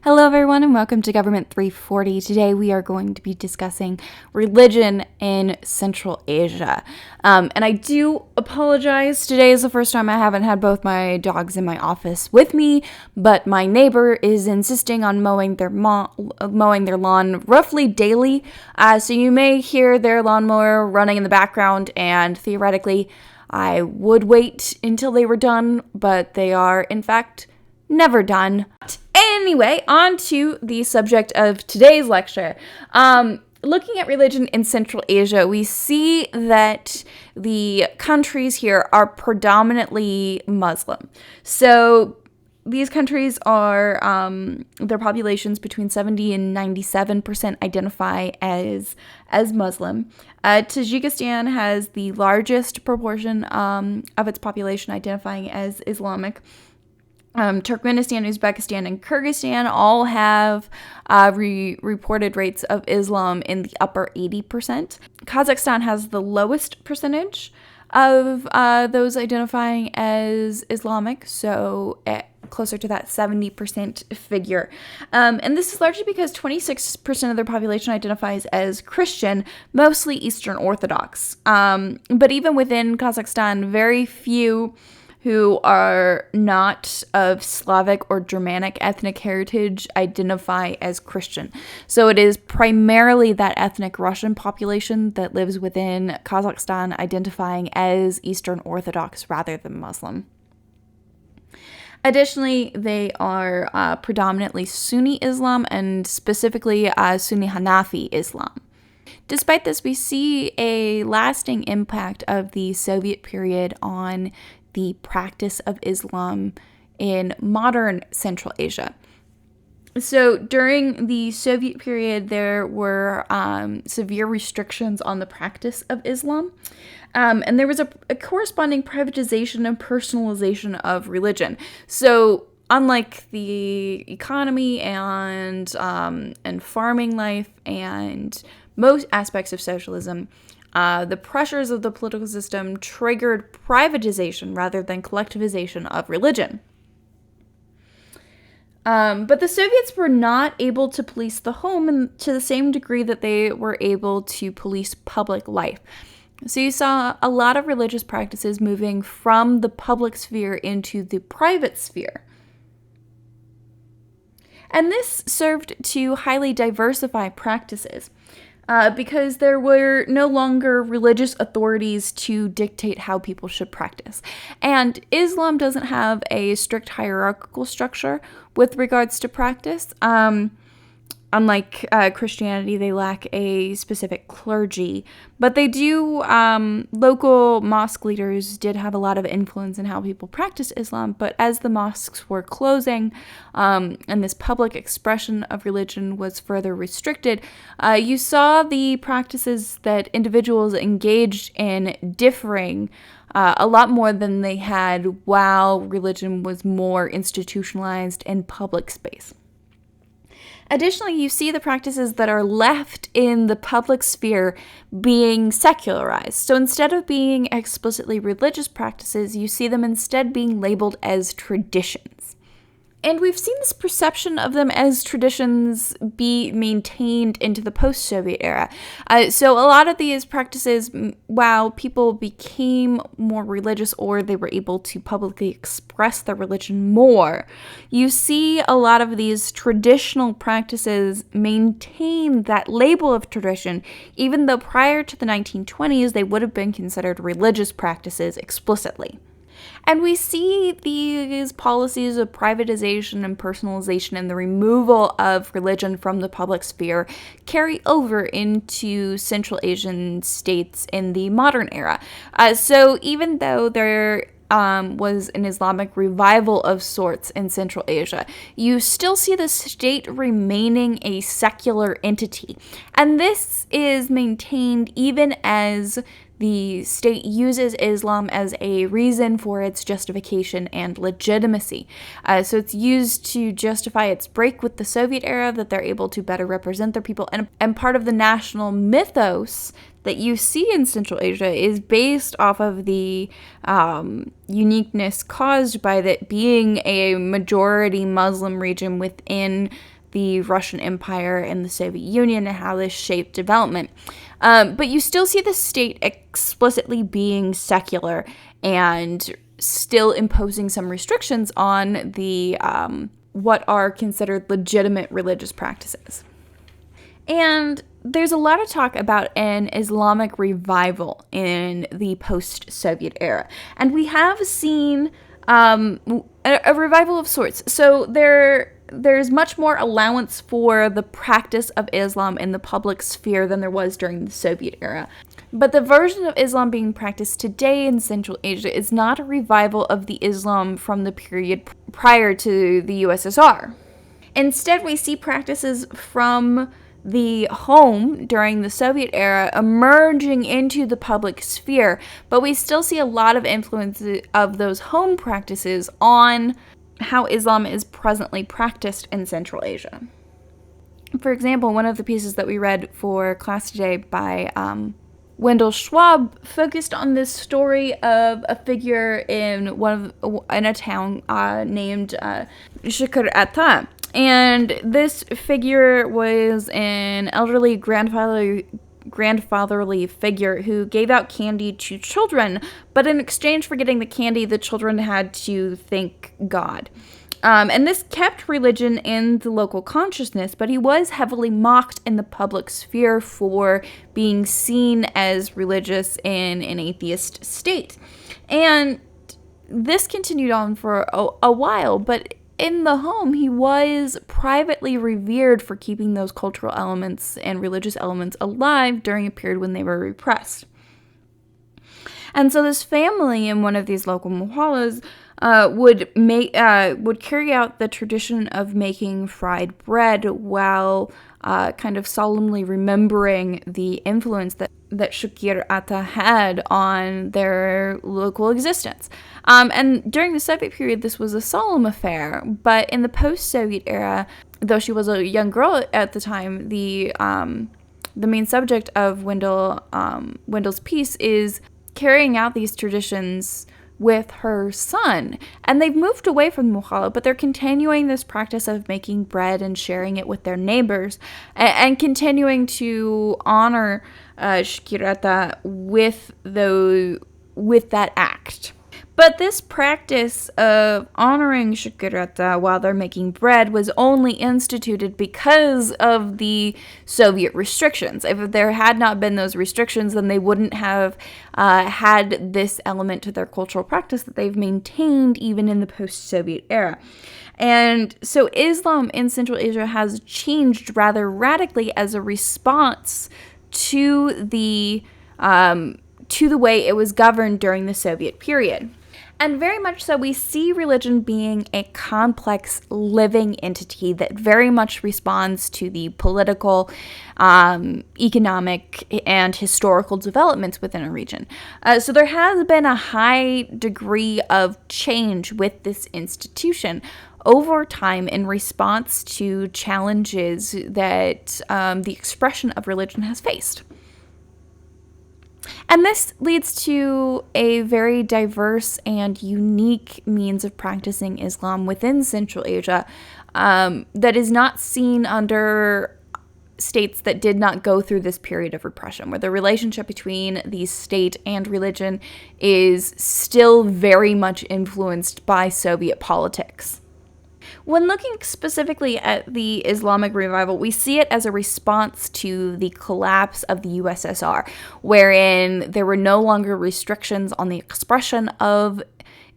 Hello everyone and welcome to Government 340. Today we are going to be discussing religion in Central Asia. And I do apologize. Today is the first time I haven't had both my dogs in my office with me, but my neighbor is insisting on mowing their lawn roughly daily. So you may hear their lawnmower running in the background, and theoretically I would wait until they were done, but they are in fact never done. Anyway, on to the subject of today's lecture. Looking at religion in Central Asia, we see that the countries here are predominantly Muslim. So these countries are, their populations between 70 and 97% identify as Muslim. Tajikistan has the largest proportion of its population identifying as Islamic. Turkmenistan, Uzbekistan, and Kyrgyzstan all have reported rates of Islam in the upper 80%. Kazakhstan has the lowest percentage of those identifying as Islamic, so closer to that 70% figure. And this is largely because 26% of their population identifies as Christian, mostly Eastern Orthodox. But even within Kazakhstan, very few who are not of Slavic or Germanic ethnic heritage identify as Christian. So it is primarily that ethnic Russian population that lives within Kazakhstan identifying as Eastern Orthodox rather than Muslim. Additionally, they are predominantly Sunni Islam and specifically Sunni Hanafi Islam. Despite this, we see a lasting impact of the Soviet period on the practice of Islam in modern Central Asia. So during the Soviet period, there were severe restrictions on the practice of Islam. And there was a corresponding privatization and personalization of religion. So unlike the economy and farming life and most aspects of socialism, the pressures of the political system triggered privatization rather than collectivization of religion. But the Soviets were not able to police the home to the same degree that they were able to police public life. So you saw a lot of religious practices moving from the public sphere into the private sphere. And this served to highly diversify practices. Because there were no longer religious authorities to dictate how people should practice. And Islam doesn't have a strict hierarchical structure with regards to practice. Unlike Christianity, they lack a specific clergy, but they do, local mosque leaders did have a lot of influence in how people practice Islam, but as the mosques were closing, and this public expression of religion was further restricted, you saw the practices that individuals engaged in differing a lot more than they had while religion was more institutionalized in public space. Additionally, you see the practices that are left in the public sphere being secularized. So instead of being explicitly religious practices, you see them instead being labeled as traditions. And we've seen this perception of them as traditions be maintained into the post-Soviet era. So a lot of these practices, while people became more religious or they were able to publicly express their religion more, you see a lot of these traditional practices maintain that label of tradition, even though prior to the 1920s, they would have been considered religious practices explicitly. And we see these policies of privatization and personalization and the removal of religion from the public sphere carry over into Central Asian states in the modern era. So even though there was an Islamic revival of sorts in Central Asia, you still see the state remaining a secular entity. And this is maintained even as the state uses Islam as a reason for its justification and legitimacy. So it's used to justify its break with the Soviet era, that they're able to better represent their people. And part of the national mythos that you see in Central Asia is based off of the uniqueness caused by that being a majority Muslim region within the Russian Empire and the Soviet Union, and how this shaped development. But you still see the state explicitly being secular and still imposing some restrictions on the what are considered legitimate religious practices. And there's a lot of talk about an Islamic revival in the post-Soviet era. And we have seen a revival of sorts. So there's much more allowance for the practice of Islam in the public sphere than there was during the Soviet era. But the version of Islam being practiced today in Central Asia is not a revival of the Islam from the period prior to the USSR. Instead, we see practices from the home during the Soviet era emerging into the public sphere, but we still see a lot of influence of those home practices on how Islam is presently practiced in Central Asia. For example, one of the pieces that we read for class today by Wendell Schwab focused on this story of a figure in a town named Shukr Atta. And this figure was an elderly grandfatherly figure who gave out candy to children, but in exchange for getting the candy, the children had to thank God. And this kept religion in the local consciousness, but he was heavily mocked in the public sphere for being seen as religious in an atheist state. And this continued on for a while, but in the home, he was privately revered for keeping those cultural elements and religious elements alive during a period when they were repressed. And so this family in one of these local muhallas would carry out the tradition of making fried bread while kind of solemnly remembering the influence that Shukr Atta had on their local existence. And during the Soviet period, this was a solemn affair, but in the post-Soviet era, though she was a young girl at the time, the main subject of Wendell's piece is carrying out these traditions with her son. And they've moved away from Muhalla, but they're continuing this practice of making bread and sharing it with their neighbors, and continuing to honor Shukr Atta with that act. But this practice of honoring Shukr Atta while they're making bread was only instituted because of the Soviet restrictions. If there had not been those restrictions, then they wouldn't have had this element to their cultural practice that they've maintained even in the post-Soviet era. And so Islam in Central Asia has changed rather radically as a response to the way it was governed during the Soviet period. And very much so, we see religion being a complex living entity that very much responds to the political, economic, and historical developments within a region. So there has been a high degree of change with this institution over time in response to challenges that the expression of religion has faced. And this leads to a very diverse and unique means of practicing Islam within Central Asia that is not seen under states that did not go through this period of repression, where the relationship between the state and religion is still very much influenced by Soviet politics. When looking specifically at the Islamic revival, we see it as a response to the collapse of the USSR, wherein there were no longer restrictions on the expression of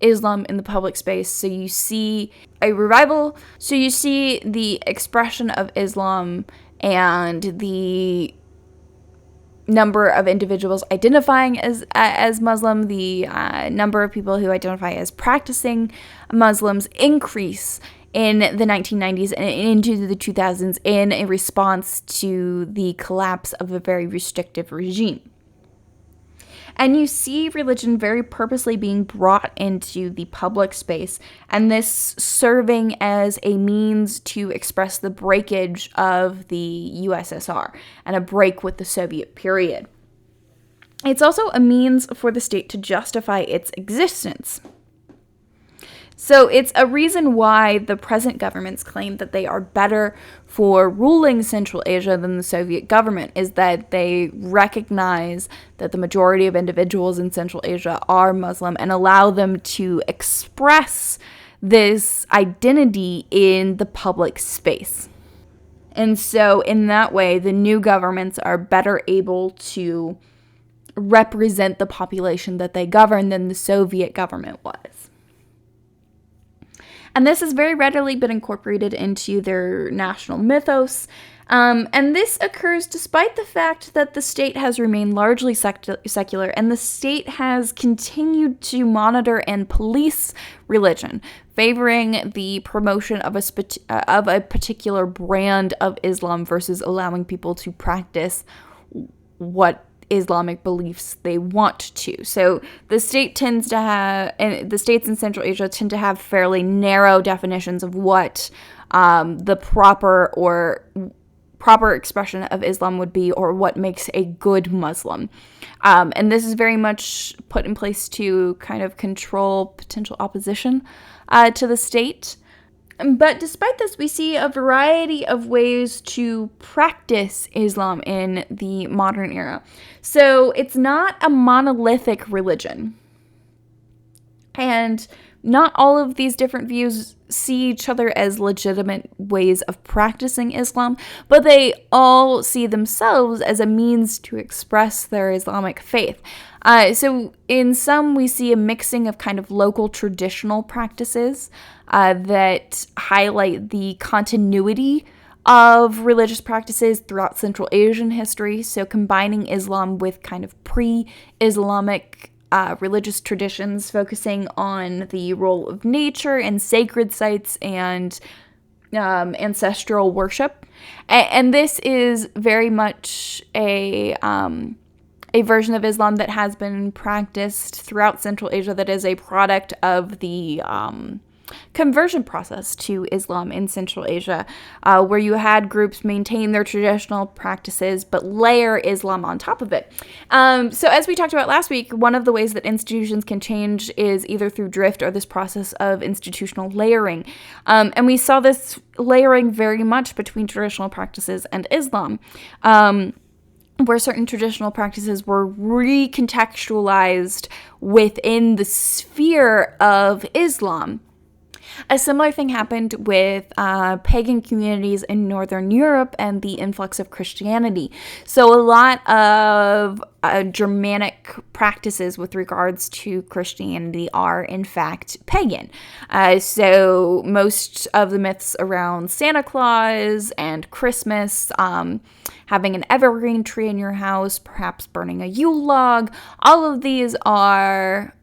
Islam in the public space. So you see a revival, so you see the expression of Islam and the number of individuals identifying as Muslim, the number of people who identify as practicing Muslims increase in the 1990s and into the 2000s in a response to the collapse of a very restrictive regime. And you see religion very purposely being brought into the public space, and this serving as a means to express the breakage of the USSR and a break with the Soviet period. It's also a means for the state to justify its existence. So it's a reason why the present governments claim that they are better for ruling Central Asia than the Soviet government, is that they recognize that the majority of individuals in Central Asia are Muslim and allow them to express this identity in the public space. And so in that way, the new governments are better able to represent the population that they govern than the Soviet government was. And this has very readily been incorporated into their national mythos. And this occurs despite the fact that the state has remained largely secular, and the state has continued to monitor and police religion, favoring the promotion of a particular brand of Islam versus allowing people to practice what Islamic beliefs they want to. So the state tends to have, and the states in Central Asia tend to have fairly narrow definitions of what the proper expression of Islam would be, or what makes a good Muslim. And this is very much put in place to kind of control potential opposition to the state. But despite this, we see a variety of ways to practice Islam in the modern era. So it's not a monolithic religion. And not all of these different views see each other as legitimate ways of practicing Islam, but they all see themselves as a means to express their Islamic faith. So in some, we see a mixing of kind of local traditional practices that highlight the continuity of religious practices throughout Central Asian history. So combining Islam with kind of pre-Islamic religious traditions, focusing on the role of nature and sacred sites and ancestral worship. And this is very much a version of Islam that has been practiced throughout Central Asia that is a product of the conversion process to Islam in Central Asia, where you had groups maintain their traditional practices but layer Islam on top of it. So as we talked about last week, one of the ways that institutions can change is either through drift or this process of institutional layering. And we saw this layering very much between traditional practices and Islam, where certain traditional practices were recontextualized within the sphere of Islam. A similar thing happened with pagan communities in Northern Europe and the influx of Christianity. So a lot of Germanic practices with regards to Christianity are, in fact, pagan. So most of the myths around Santa Claus and Christmas, having an evergreen tree in your house, perhaps burning a Yule log, all of these are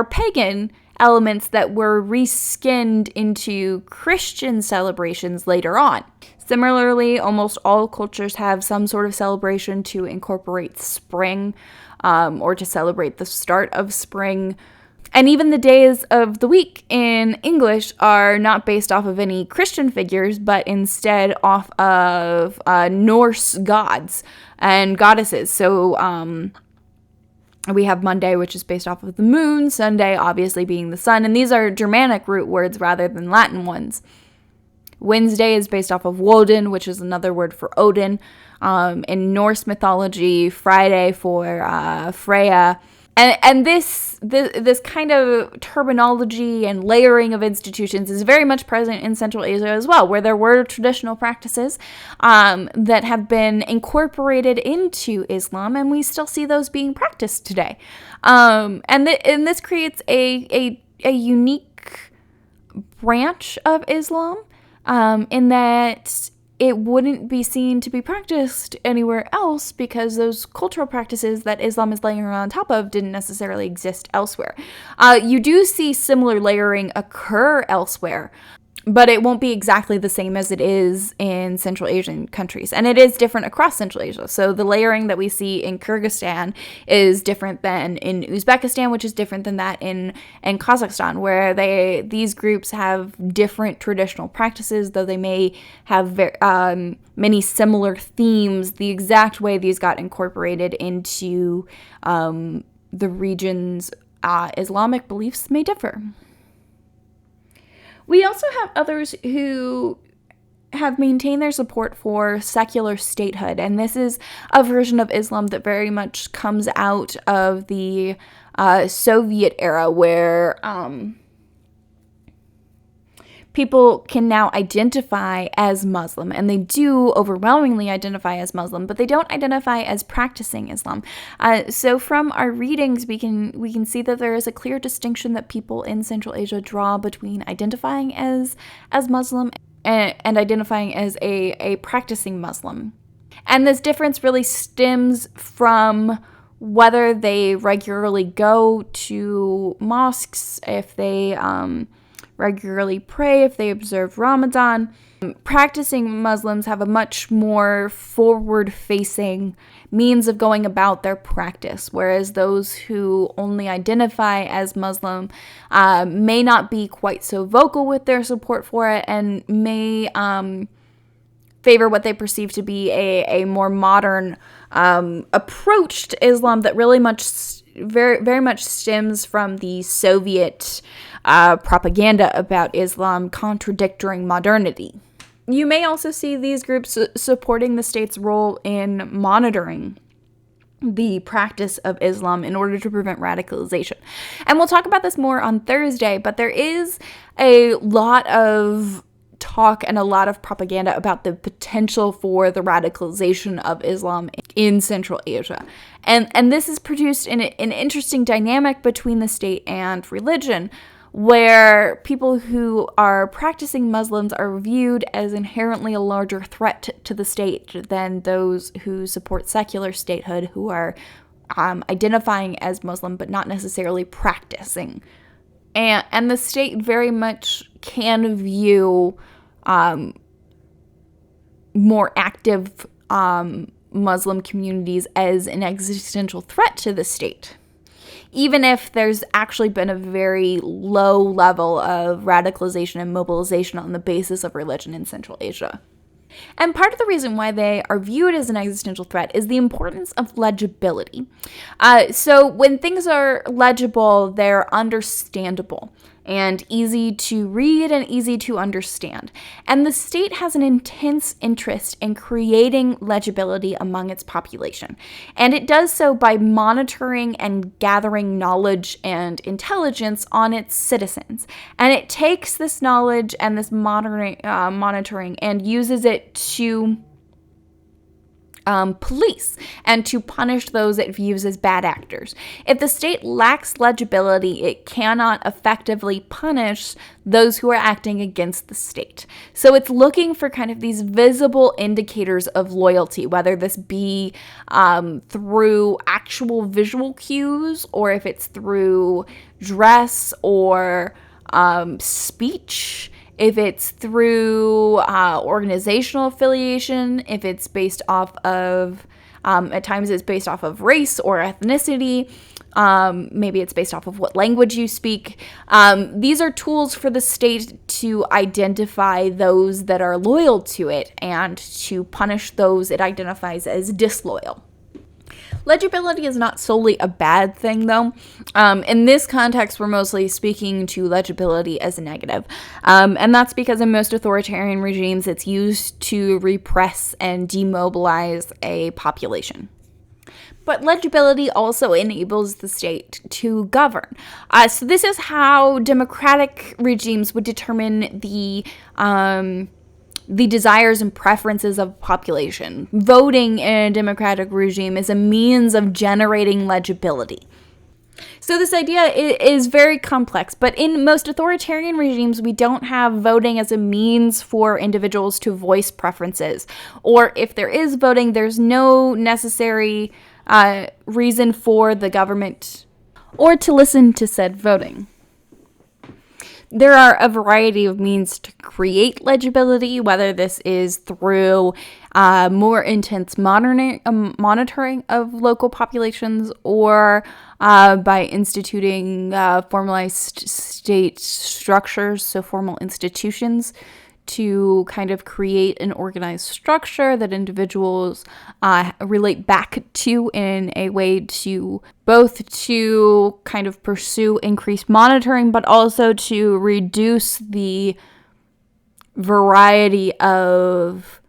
pagan elements that were reskinned into Christian celebrations later on. Similarly, almost all cultures have some sort of celebration to incorporate spring, or to celebrate the start of spring. And even the days of the week in English are not based off of any Christian figures, but instead off of Norse gods and goddesses. So, we have Monday, which is based off of the moon, Sunday obviously being the sun, and these are Germanic root words rather than Latin ones. Wednesday is based off of Woden, which is another word for Odin. In Norse mythology, Friday for Freya. And this kind of terminology and layering of institutions is very much present in Central Asia as well, where there were traditional practices that have been incorporated into Islam, and we still see those being practiced today. And this creates a unique branch of Islam in that it wouldn't be seen to be practiced anywhere else because those cultural practices that Islam is layering on top of didn't necessarily exist elsewhere. You do see similar layering occur elsewhere, but it won't be exactly the same as it is in Central Asian countries. And it is different across Central Asia. So the layering that we see in Kyrgyzstan is different than in Uzbekistan, which is different than that in Kazakhstan, where these groups have different traditional practices, though they may have many similar themes. The exact way these got incorporated into the region's Islamic beliefs may differ. We also have others who have maintained their support for secular statehood, and this is a version of Islam that very much comes out of the Soviet era, where people can now identify as Muslim, and they do overwhelmingly identify as Muslim, but they don't identify as practicing Islam. So from our readings, we can see that there is a clear distinction that people in Central Asia draw between identifying as Muslim and identifying as a practicing Muslim. And this difference really stems from whether they regularly go to mosques, if they regularly pray, if they observe Ramadan. Practicing Muslims have a much more forward-facing means of going about their practice, whereas those who only identify as Muslim may not be quite so vocal with their support for it, and may favor what they perceive to be a more modern approach to Islam that really very, very much stems from the Soviet propaganda about Islam contradicting modernity. You may also see these groups supporting the state's role in monitoring the practice of Islam in order to prevent radicalization. And we'll talk about this more on Thursday, but there is a lot of talk and a lot of propaganda about the potential for the radicalization of Islam in Central Asia. And this has produced an interesting dynamic between the state and religion, where people who are practicing Muslims are viewed as inherently a larger threat to the state than those who support secular statehood, who are identifying as Muslim but not necessarily practicing. And the state very much can view more active Muslim communities as an existential threat to the state, even if there's actually been a very low level of radicalization and mobilization on the basis of religion in Central Asia. And part of the reason why they are viewed as an existential threat is the importance of legibility. So when things are legible, they're understandable and easy to read and easy to understand. And the state has an intense interest in creating legibility among its population. And it does so by monitoring and gathering knowledge and intelligence on its citizens. And it takes this knowledge and this monitoring and uses it to police and to punish those it views as bad actors. If the state lacks legibility, it cannot effectively punish those who are acting against the state. So it's looking for kind of these visible indicators of loyalty, whether this be through actual visual cues, or if it's through dress or speech, if it's through organizational affiliation, if it's based off of, at times it's based off of race or ethnicity, maybe it's based off of what language you speak. These are tools for the state to identify those that are loyal to it and to punish those it identifies as disloyal. Legibility is not solely a bad thing, though. In this context, we're mostly speaking to legibility as a negative. And that's because in most authoritarian regimes, it's used to repress and demobilize a population. But legibility also enables the state to govern. So this is how democratic regimes would determine the desires and preferences of population. Voting in a democratic regime is a means of generating legibility. So this idea is very complex, but in most authoritarian regimes, we don't have voting as a means for individuals to voice preferences. Or if there is voting, there's no necessary reason for the government or to listen to said voting. There are a variety of means to create legibility, whether this is through more intense monitoring of local populations or by instituting formalized state structures, so formal institutions, to kind of create an organized structure that individuals relate back to in a way to both to kind of pursue increased monitoring, but also to reduce the variety of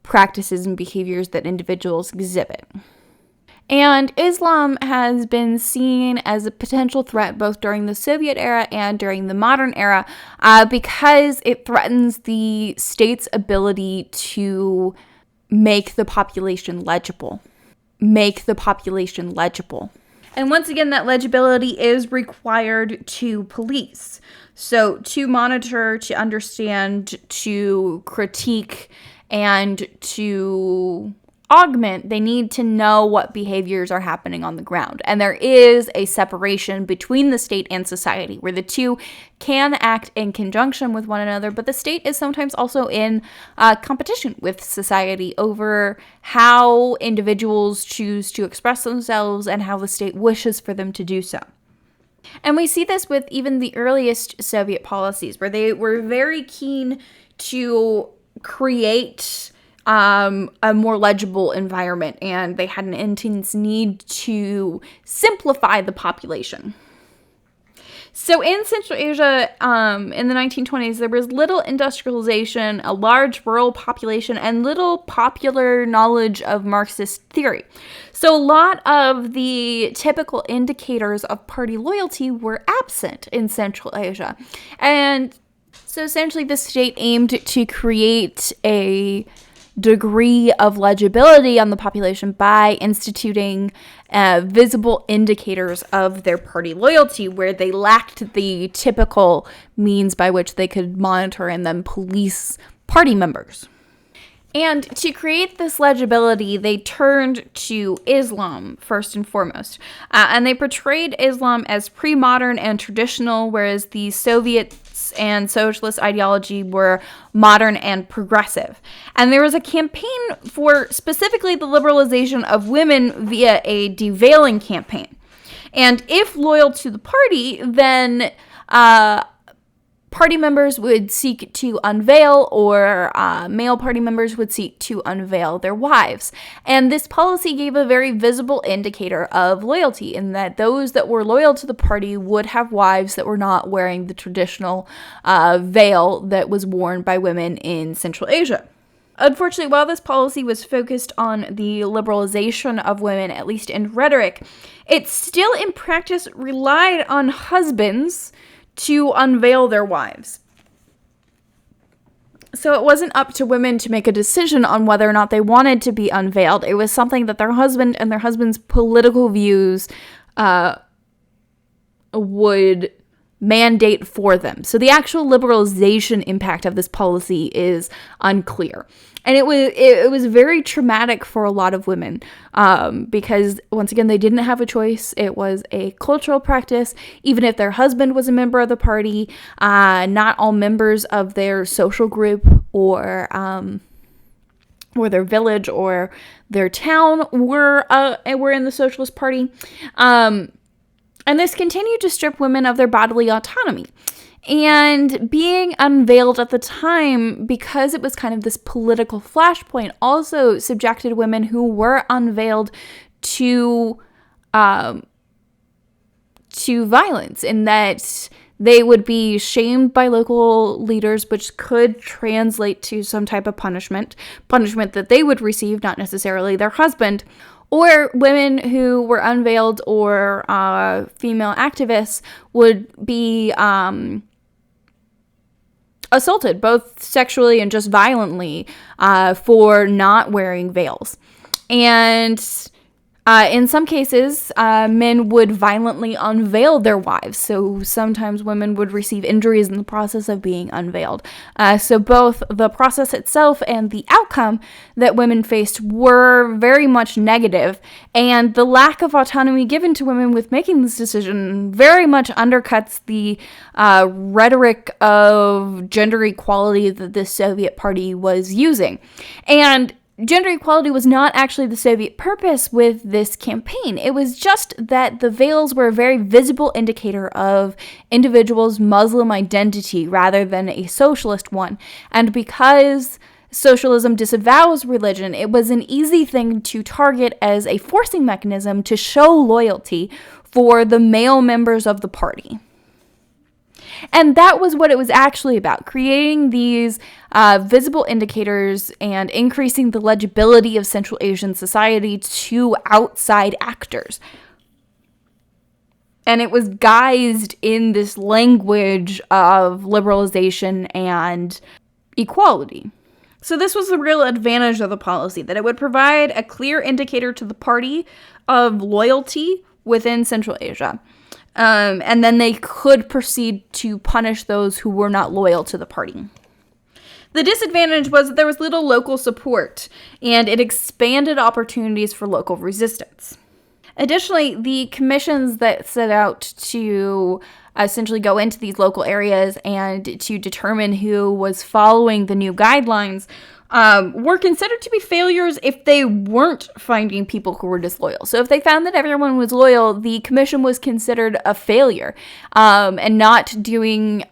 practices and behaviors that individuals exhibit. And Islam has been seen as a potential threat both during the Soviet era and during the modern era because it threatens the state's ability to make the population legible. And once again, that legibility is required to police. So to monitor, to understand, to critique, and to augment, they need to know what behaviors are happening on the ground. And there is a separation between the state and society where the two can act in conjunction with one another, but the state is sometimes also in competition with society over how individuals choose to express themselves and how the state wishes for them to do so. And we see this with even the earliest Soviet policies, where they were very keen to create a more legible environment, and they had an intense need to simplify the population. So in Central Asia, in the 1920s, there was little industrialization, a large rural population, and little popular knowledge of Marxist theory. So a lot of the typical indicators of party loyalty were absent in Central Asia. And so essentially the state aimed to create a degree of legibility on the population by instituting visible indicators of their party loyalty where they lacked the typical means by which they could monitor and then police party members. And to create this legibility, they turned to Islam first and foremost. And they portrayed Islam as pre-modern and traditional, whereas the Soviets and socialist ideology were modern and progressive. And there was a campaign for specifically the liberalization of women via a deveiling campaign. And if loyal to the party, then party members would seek to unveil, or male party members would seek to unveil their wives. And this policy gave a very visible indicator of loyalty in that those that were loyal to the party would have wives that were not wearing the traditional veil that was worn by women in Central Asia. Unfortunately, while this policy was focused on the liberalization of women, at least in rhetoric, it still in practice relied on husbands to unveil their wives. So it wasn't up to women to make a decision on whether or not they wanted to be unveiled. It was something that their husband and their husband's political views would mandate for them. So the actual liberalization impact of this policy is unclear. And it was very traumatic for a lot of women because, once again, they didn't have a choice. It was a cultural practice. Even if their husband was a member of the party, not all members of their social group or their village or their town were in the Socialist Party. And this continued to strip women of their bodily autonomy. And being unveiled at the time, because it was kind of this political flashpoint, also subjected women who were unveiled to violence, in that they would be shamed by local leaders, which could translate to some type of punishment that they would receive, not necessarily their husband. Or women who were unveiled or female activists would be assaulted, both sexually and just violently, for not wearing veils. And In some cases, men would violently unveil their wives, so sometimes women would receive injuries in the process of being unveiled. So both the process itself and the outcome that women faced were very much negative, and the lack of autonomy given to women with making this decision very much undercuts the rhetoric of gender equality that the Soviet Party was using. And gender equality was not actually the Soviet purpose with this campaign. It was just that the veils were a very visible indicator of individuals' Muslim identity rather than a socialist one. And because socialism disavows religion, it was an easy thing to target as a forcing mechanism to show loyalty for the male members of the party. And that was what it was actually about, creating these visible indicators and increasing the legibility of Central Asian society to outside actors. And it was guised in this language of liberalization and equality. So this was the real advantage of the policy, that it would provide a clear indicator to the party of loyalty within Central Asia. And then they could proceed to punish those who were not loyal to the party. The disadvantage was that there was little local support, and it expanded opportunities for local resistance. Additionally, the commissions that set out to essentially go into these local areas and to determine who was following the new guidelines were considered to be failures if they weren't finding people who were disloyal. So if they found that everyone was loyal, the commission was considered a failure and not doing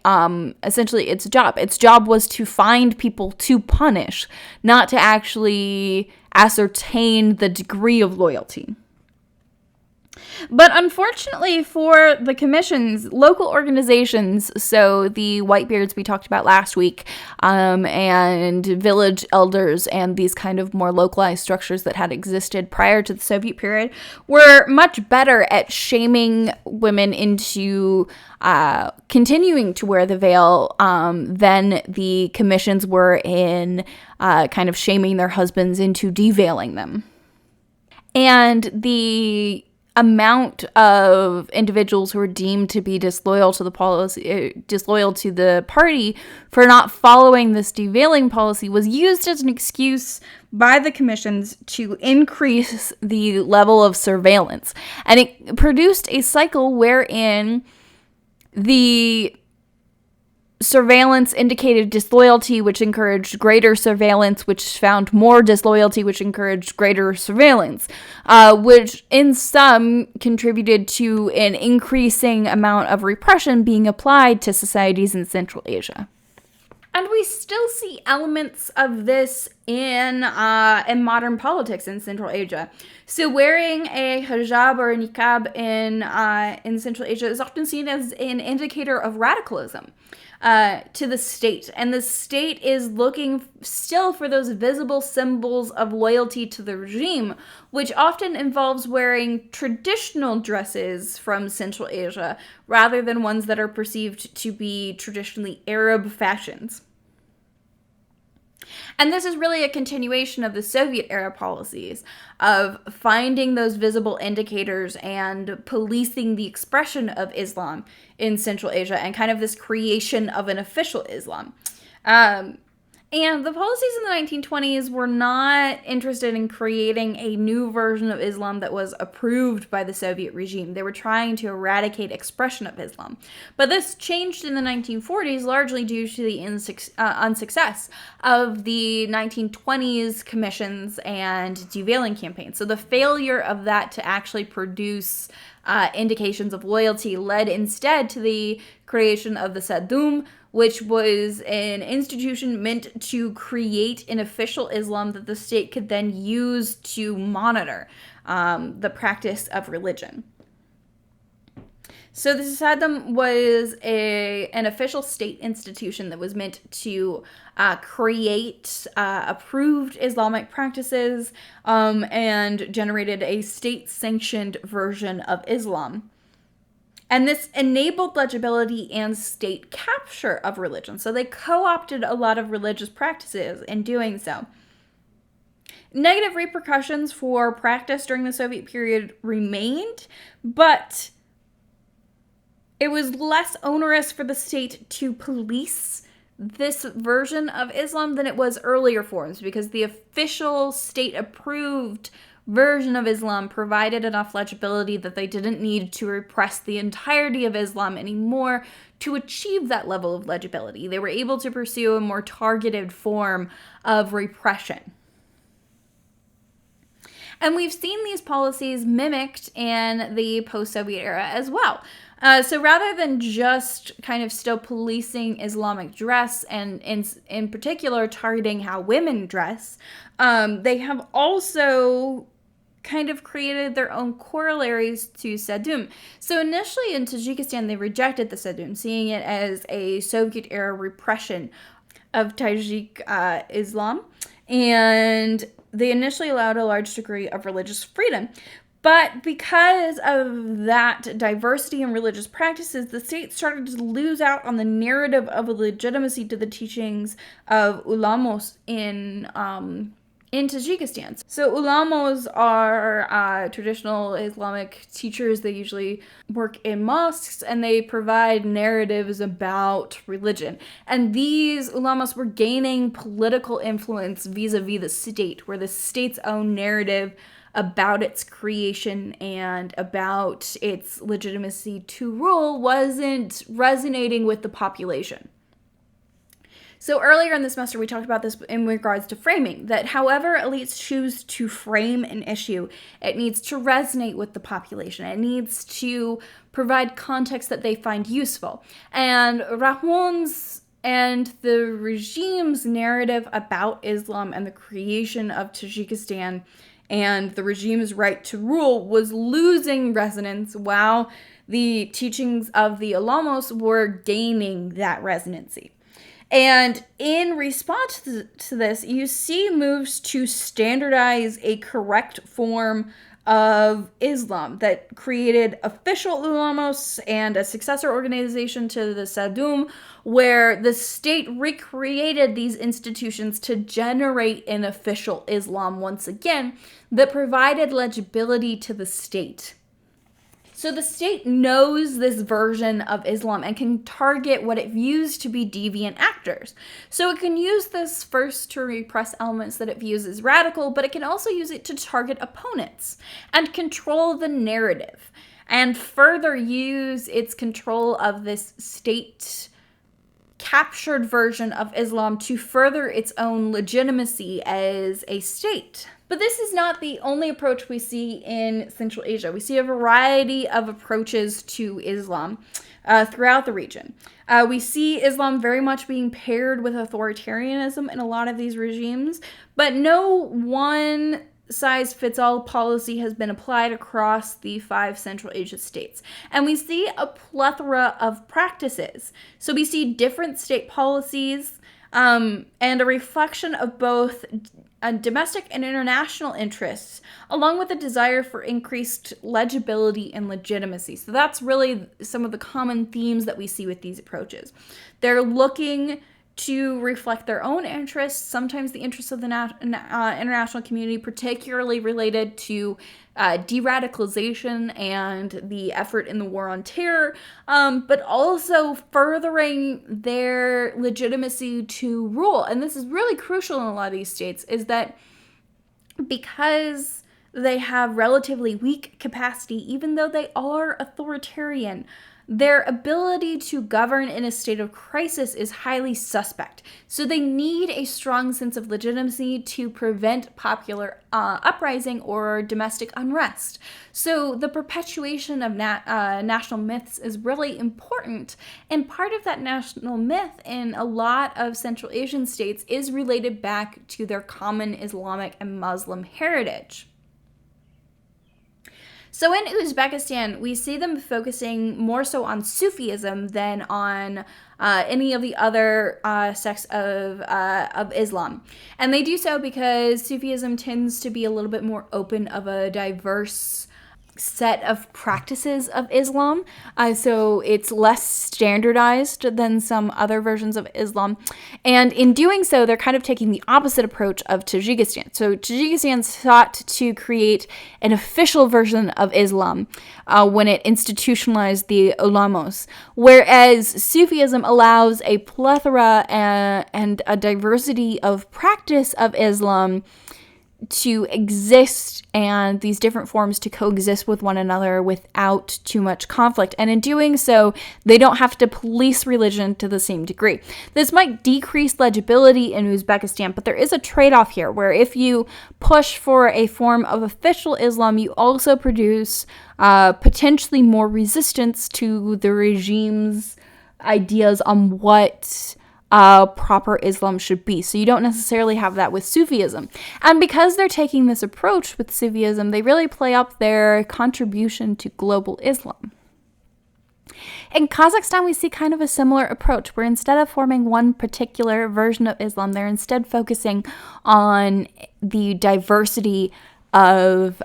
essentially its job. Its job was to find people to punish, not to actually ascertain the degree of loyalty. But unfortunately for the commissions, local organizations, so the Whitebeards we talked about last week, and village elders and these kind of more localized structures that had existed prior to the Soviet period, were much better at shaming women into continuing to wear the veil than the commissions were in kind of shaming their husbands into deveiling them. And the amount of individuals who were deemed to be disloyal to the policy, disloyal to the party for not following this deveiling policy was used as an excuse by the commissions to increase the level of surveillance. And it produced a cycle wherein the surveillance indicated disloyalty, which encouraged greater surveillance, which found more disloyalty, which encouraged greater surveillance, which in sum contributed to an increasing amount of repression being applied to societies in Central Asia. And we still see elements of this in modern politics in Central Asia. So wearing a hijab or a niqab in Central Asia is often seen as an indicator of radicalism to the state. And the state is looking still for those visible symbols of loyalty to the regime, which often involves wearing traditional dresses from Central Asia rather than ones that are perceived to be traditionally Arab fashions. And this is really a continuation of the Soviet-era policies of finding those visible indicators and policing the expression of Islam in Central Asia and kind of this creation of an official Islam. And the policies in the 1920s were not interested in creating a new version of Islam that was approved by the Soviet regime. They were trying to eradicate expression of Islam. But this changed in the 1940s largely due to the unsuccess of the 1920s commissions and deveiling campaigns. So the failure of that to actually produce indications of loyalty led instead to the creation of the Sadum, which was an institution meant to create an official Islam that the state could then use to monitor the practice of religion. So the Sadum was an official state institution that was meant to create approved Islamic practices and generated a state-sanctioned version of Islam. And this enabled legibility and state capture of religion. So they co-opted a lot of religious practices in doing so. Negative repercussions for practice during the Soviet period remained, but it was less onerous for the state to police this version of Islam than it was earlier forms, because the official state-approved version of Islam provided enough legibility that they didn't need to repress the entirety of Islam anymore to achieve that level of legibility. They were able to pursue a more targeted form of repression. And we've seen these policies mimicked in the post-Soviet era as well. So rather than just kind of still policing Islamic dress and in particular targeting how women dress, they have also kind of created their own corollaries to Sadum. So initially in Tajikistan, they rejected the Sadum, seeing it as a Soviet-era repression of Tajik Islam, and they initially allowed a large degree of religious freedom. But because of that diversity in religious practices, the state started to lose out on the narrative of a legitimacy to the teachings of ulamos in Tajikistan. So ulamos are traditional Islamic teachers. They usually work in mosques and they provide narratives about religion. And these ulamos were gaining political influence vis-a-vis the state, where the state's own narrative about its creation and about its legitimacy to rule wasn't resonating with the population. So earlier in the semester, we talked about this in regards to framing, that however elites choose to frame an issue, it needs to resonate with the population. It needs to provide context that they find useful. And Rahmon's and the regime's narrative about Islam and the creation of Tajikistan and the regime's right to rule was losing resonance, while the teachings of the ulamos were gaining that resonancy. And in response to this, you see moves to standardize a correct form of Islam that created official ulamos and a successor organization to the Sadum, where the state recreated these institutions to generate an official Islam once again that provided legibility to the state. So the state knows this version of Islam and can target what it views to be deviant actors. So it can use this first to repress elements that it views as radical, but it can also use it to target opponents and control the narrative, and further use its control of this state captured version of Islam to further its own legitimacy as a state. But this is not the only approach we see in Central Asia. We see a variety of approaches to Islam throughout the region. We see Islam very much being paired with authoritarianism in a lot of these regimes, but no one size-fits-all policy has been applied across the 5 Central Asia states. And we see a plethora of practices. So we see different state policies and a reflection of both domestic and international interests, along with a desire for increased legibility and legitimacy. So that's really some of the common themes that we see with these approaches. They're looking to reflect their own interests, sometimes the interests of the international community, particularly related to de-radicalization and the effort in the war on terror, but also furthering their legitimacy to rule. And this is really crucial in a lot of these states, is that because they have relatively weak capacity, even though they are authoritarian, their ability to govern in a state of crisis is highly suspect. So they need a strong sense of legitimacy to prevent popular uprising or domestic unrest. So the perpetuation of national myths is really important. And part of that national myth in a lot of Central Asian states is related back to their common Islamic and Muslim heritage. So in Uzbekistan, we see them focusing more so on Sufism than on any of the other sects of Islam. And they do so because Sufism tends to be a little bit more open of a diverse set of practices of Islam. So it's less standardized than some other versions of Islam. And in doing so, they're kind of taking the opposite approach of Tajikistan. So Tajikistan sought to create an official version of Islam when it institutionalized the ulamos, whereas Sufism allows a plethora and a diversity of practice of Islam to exist, and these different forms to coexist with one another without too much conflict. And in doing so, they don't have to police religion to the same degree. This might decrease legibility in Uzbekistan, but there is a trade-off here where if you push for a form of official Islam, you also produce potentially more resistance to the regime's ideas on what proper Islam should be. So you don't necessarily have that with Sufism. And because they're taking this approach with Sufism, they really play up their contribution to global Islam. In Kazakhstan, we see kind of a similar approach where instead of forming one particular version of Islam, they're instead focusing on the diversity of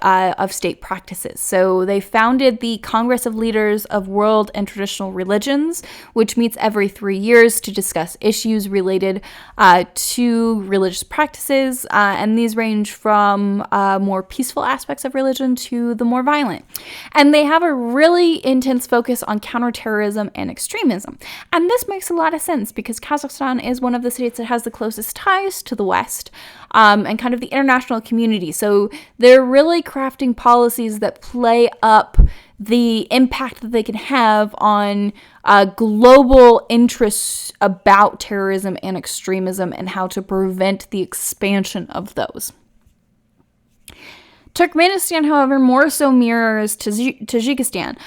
state practices. So they founded the Congress of Leaders of World and Traditional Religions, which meets every 3 years to discuss issues related to religious practices, and these range from more peaceful aspects of religion to the more violent. And they have a really intense focus on counterterrorism and extremism. And this makes a lot of sense because Kazakhstan is one of the states that has the closest ties to the West and kind of the international community. So they're really crafting policies that play up the impact that they can have on global interests about terrorism and extremism and how to prevent the expansion of those. Turkmenistan, however, more so mirrors Tajikistan.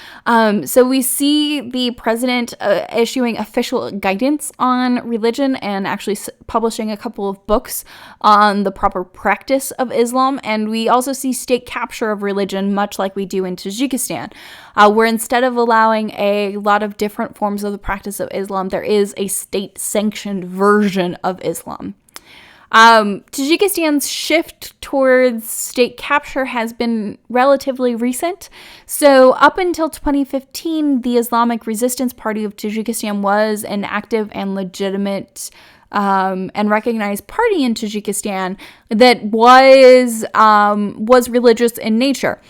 So we see the president issuing official guidance on religion and actually publishing a couple of books on the proper practice of Islam. And we also see state capture of religion, much like we do in Tajikistan, where instead of allowing a lot of different forms of the practice of Islam, there is a state-sanctioned version of Islam. Tajikistan's shift towards state capture has been relatively recent. So up until 2015, the Islamic Resistance Party of Tajikistan was an active and legitimate and recognized party in Tajikistan that was religious in nature.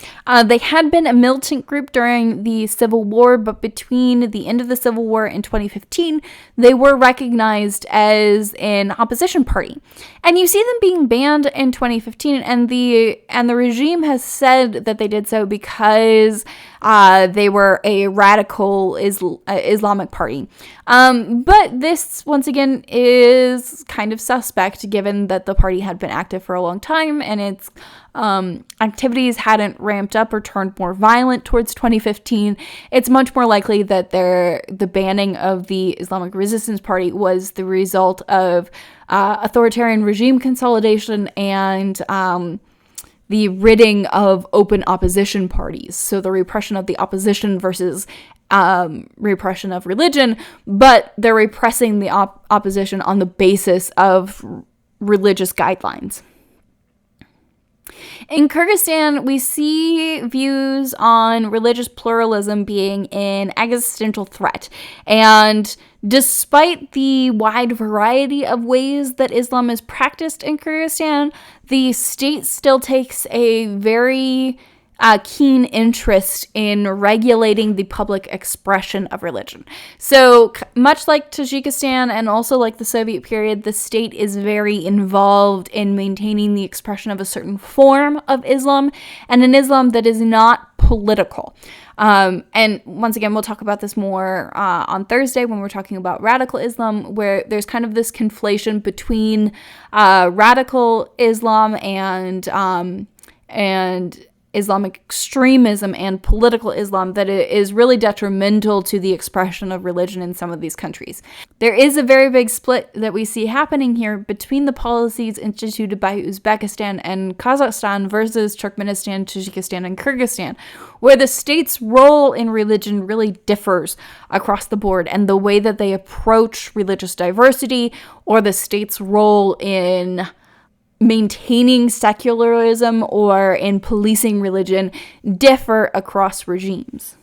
They had been a militant group during the Civil War, but between the end of the Civil War and 2015, they were recognized as an opposition party. And you see them being banned in 2015, and the regime has said that they did so because they were a radical Islamic party. But this, once again, is kind of suspect given that the party had been active for a long time and its activities hadn't ramped up or turned more violent towards 2015. It's much more likely that the banning of the Islamic Resistance Party was the result of authoritarian regime consolidation and the ridding of open opposition parties. So the repression of the opposition versus repression of religion, but they're repressing the opposition on the basis of religious guidelines. In Kyrgyzstan, we see views on religious pluralism being an existential threat. And despite the wide variety of ways that Islam is practiced in Kyrgyzstan, the state still takes a very keen interest in regulating the public expression of religion. So much like Tajikistan and also like the Soviet period, the state is very involved in maintaining the expression of a certain form of Islam and an Islam that is not political. And once again, we'll talk about this more on Thursday when we're talking about radical Islam, where there's kind of this conflation between radical Islam and Islamic extremism and political Islam that is really detrimental to the expression of religion in some of these countries. There is a very big split that we see happening here between the policies instituted by Uzbekistan and Kazakhstan versus Turkmenistan, Tajikistan, and Kyrgyzstan, where the state's role in religion really differs across the board, and the way that they approach religious diversity or the state's role in maintaining secularism or in policing religion differ across regimes.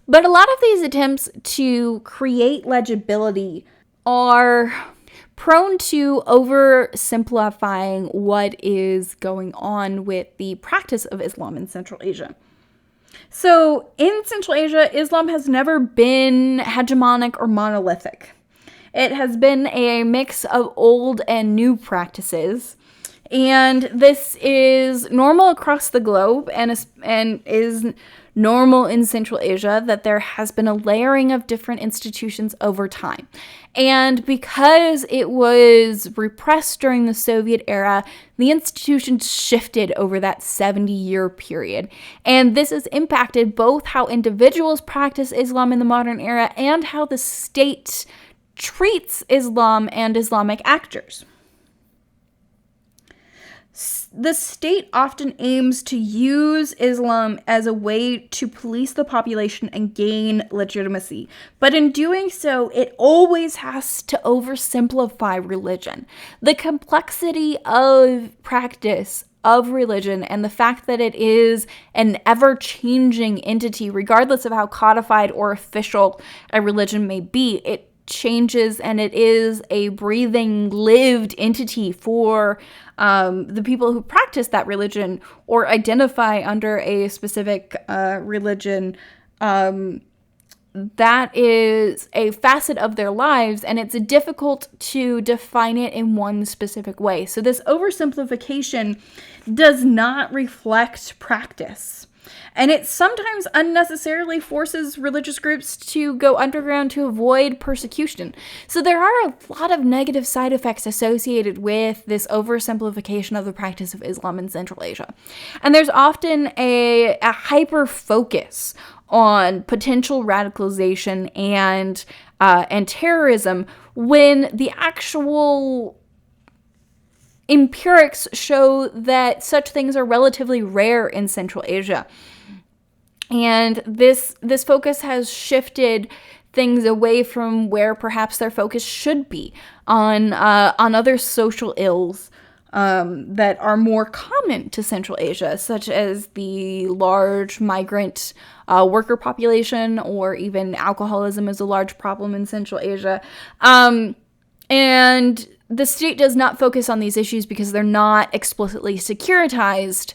But a lot of these attempts to create legibility are prone to oversimplifying what is going on with the practice of Islam in Central Asia. So in Central Asia, Islam has never been hegemonic or monolithic. It has been a mix of old and new practices. And this is normal across the globe and is normal in Central Asia, that there has been a layering of different institutions over time. And because it was repressed during the Soviet era, the institutions shifted over that 70-year period. And this has impacted both how individuals practice Islam in the modern era and how the state treats Islam and Islamic actors. The state often aims to use Islam as a way to police the population and gain legitimacy. But in doing so, it always has to oversimplify religion. The complexity of practice of religion and the fact that it is an ever-changing entity, regardless of how codified or official a religion may be, it changes, and it is a breathing, lived entity for the people who practice that religion or identify under a specific religion. That is a facet of their lives, and it's difficult to define it in one specific way. So this oversimplification does not reflect practice. And it sometimes unnecessarily forces religious groups to go underground to avoid persecution. So there are a lot of negative side effects associated with this oversimplification of the practice of Islam in Central Asia. And there's often a hyper focus on potential radicalization and terrorism when the actual empirics show that such things are relatively rare in Central Asia. And this focus has shifted things away from where perhaps their focus should be on other social ills that are more common to Central Asia, such as the large migrant worker population, or even alcoholism is a large problem in Central Asia. And the state does not focus on these issues because they're not explicitly securitized,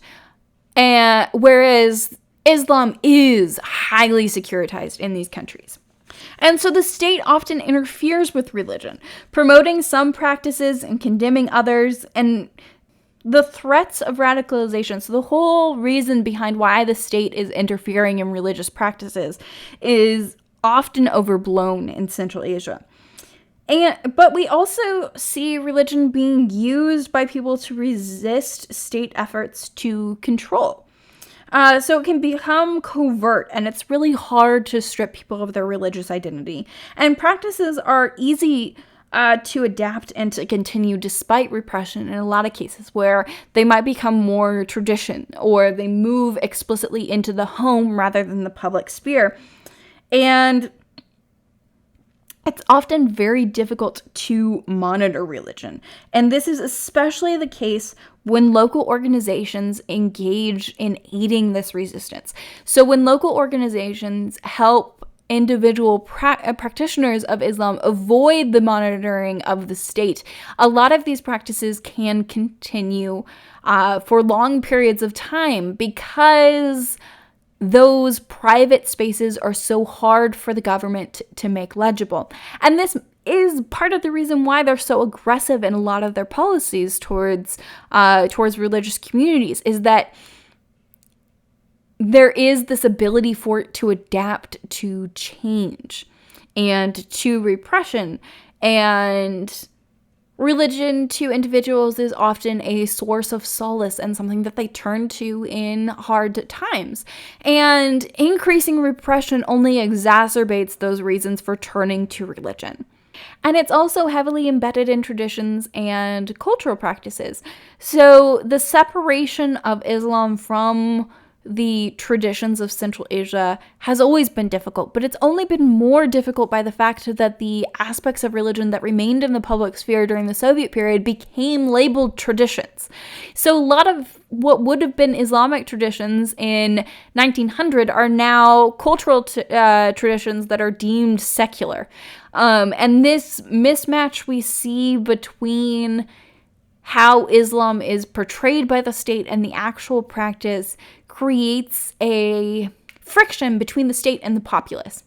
whereas Islam is highly securitized in these countries. And so the state often interferes with religion, promoting some practices and condemning others, and the threats of radicalization. So the whole reason behind why the state is interfering in religious practices is often overblown in Central Asia. But we also see religion being used by people to resist state efforts to control. So it can become covert, and it's really hard to strip people of their religious identity. And practices are easy to adapt and to continue despite repression in a lot of cases, where they might become more tradition, or they move explicitly into the home rather than the public sphere. And it's often very difficult to monitor religion. And this is especially the case when local organizations engage in aiding this resistance. So when local organizations help individual practitioners of Islam avoid the monitoring of the state, a lot of these practices can continue for long periods of time because those private spaces are so hard for the government to make legible. And this is part of the reason why they're so aggressive in a lot of their policies towards religious communities, is that there is this ability for it to adapt to change and to repression. And religion to individuals is often a source of solace and something that they turn to in hard times. And increasing repression only exacerbates those reasons for turning to religion. And it's also heavily embedded in traditions and cultural practices. So the separation of Islam from the traditions of Central Asia has always been difficult, but it's only been more difficult by the fact that the aspects of religion that remained in the public sphere during the Soviet period became labeled traditions. So a lot of what would have been Islamic traditions in 1900 are now cultural traditions that are deemed secular. And this mismatch we see between how Islam is portrayed by the state and the actual practice creates a friction between the state and the populace.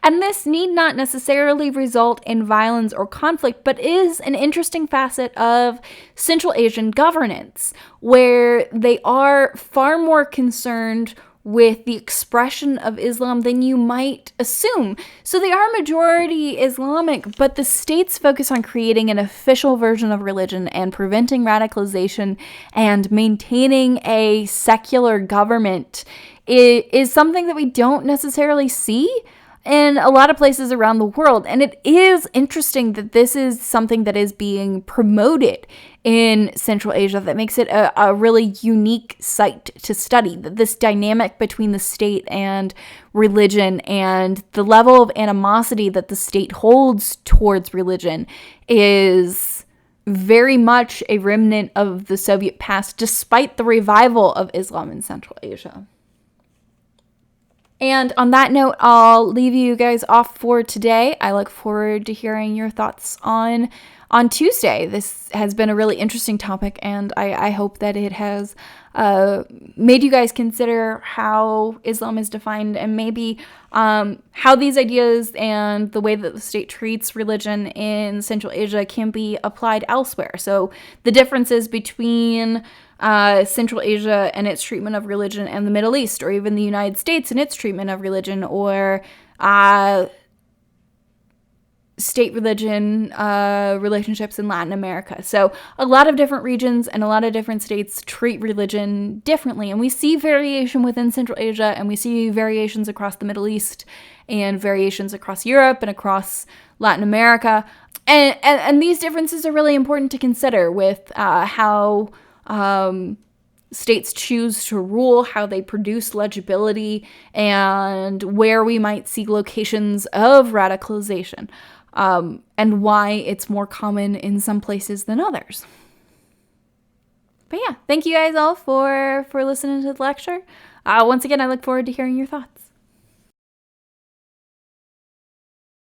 And this need not necessarily result in violence or conflict, but is an interesting facet of Central Asian governance, where they are far more concerned with the expression of Islam than you might assume. So they are majority Islamic, but the state's focus on creating an official version of religion and preventing radicalization and maintaining a secular government is something that we don't necessarily see in a lot of places around the world. And it is interesting that this is something that is being promoted in Central Asia that makes it a really unique site to study. That this dynamic between the state and religion and the level of animosity that the state holds towards religion is very much a remnant of the Soviet past, despite the revival of Islam in Central Asia. And on that note, I'll leave you guys off for today. I look forward to hearing your thoughts on Tuesday. This has been a really interesting topic, and I hope that it has made you guys consider how Islam is defined and maybe how these ideas and the way that the state treats religion in Central Asia can be applied elsewhere. So the differences between Central Asia and its treatment of religion and the Middle East, or even the United States and its treatment of religion, or state-religion relationships in Latin America. So a lot of different regions and a lot of different states treat religion differently. And we see variation within Central Asia, and we see variations across the Middle East and variations across Europe and across Latin America. And these differences are really important to consider with how states choose to rule, how they produce legibility, and where we might see locations of radicalization, and why it's more common in some places than others. But yeah, thank you guys all for listening to the lecture. Once again, I look forward to hearing your thoughts.